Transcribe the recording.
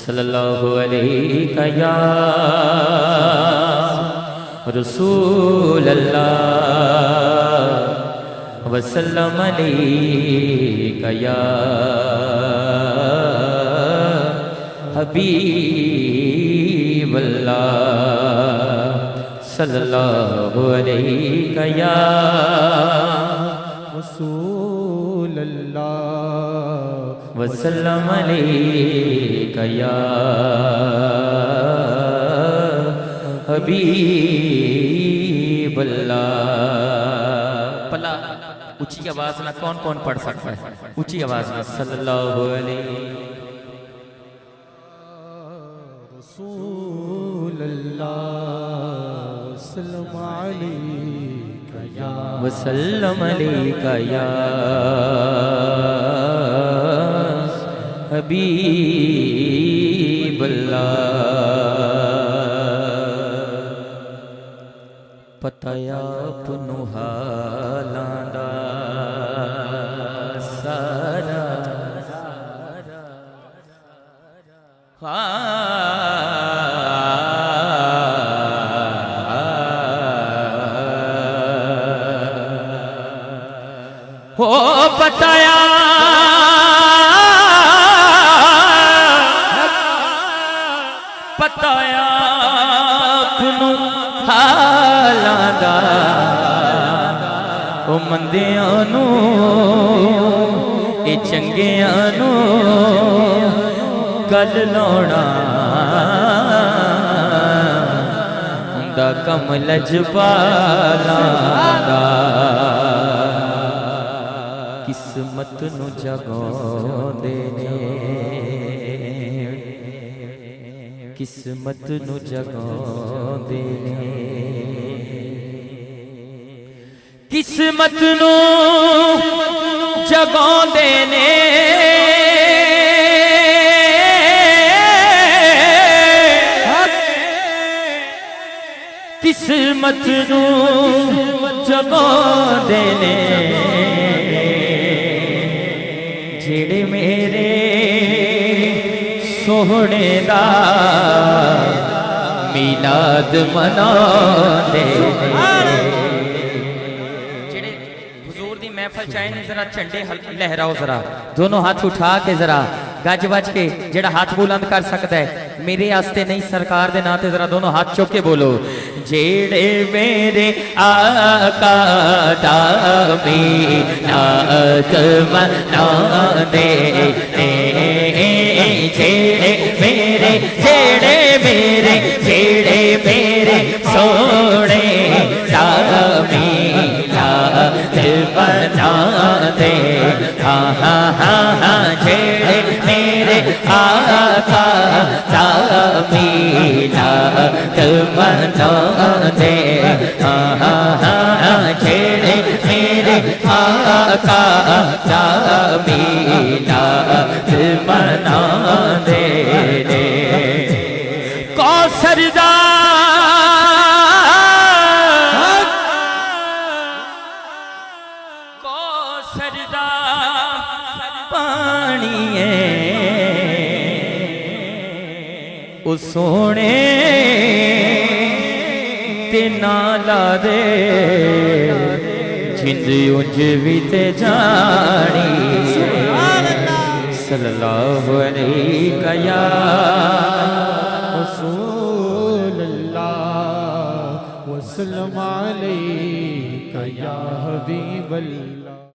सल्लल्लाहु अलैहि या रसूल अल्लाह वसल्लम अलैका या हबीब अल्लाह सल्लल्लाहु अलैहि या रसूल अल्लाह वसल्लम अलैका या हबीब अल्लाह। पला ऊंची आवाज में कौन कौन पढ़ सकता है? ऊंची आवाज में सल्लल्लाहु अलैहि रसूल अल्लाह सल्लल्लाहु अलैहि या वसल्लम अलैका या हबीब अल्लाह। पता आप नू हालां दा सारा हो बताया बताया अपनू हालां दा ओ मंदियां नू ए चंगियां नू गल लाउणा हुंदा कम लजपालां दा। किस्मत नू जगाउंदे ने किस्मत नू जगाउंदे ने किस्मत नू जगाउंदे ने किस्मत नू जगाउंदे ने जेड़े मेरे सोहने दा मिलाद मनाते जेड़े हुजूर दी महफिल चाहे ने जरा झंडे लहराओ, जरा दोनों हाथ उठा के जरा गज बज के जेड़ा हाथ बुलंद कर सकता है मेरे आस्ते नहीं सरकार दे नाते जरा दोनों हाथ चुक के बोलो। जेड़े मेरे आका दा मिलाद मनाते जेड़े मेरे सोने दा मिलाद मनाते जेड़े मेरे आका दा मिलाद मनाते जेड़े मेरे आका दा मिलाद मनाते कौसर दा पानी ओ सोने ते नाला दे जिंद उंज भी ते जानी सल्लल्लाहु अलैहि या रसूल अल्लाह वसल्लम अलैका या हबीब अल्लाह।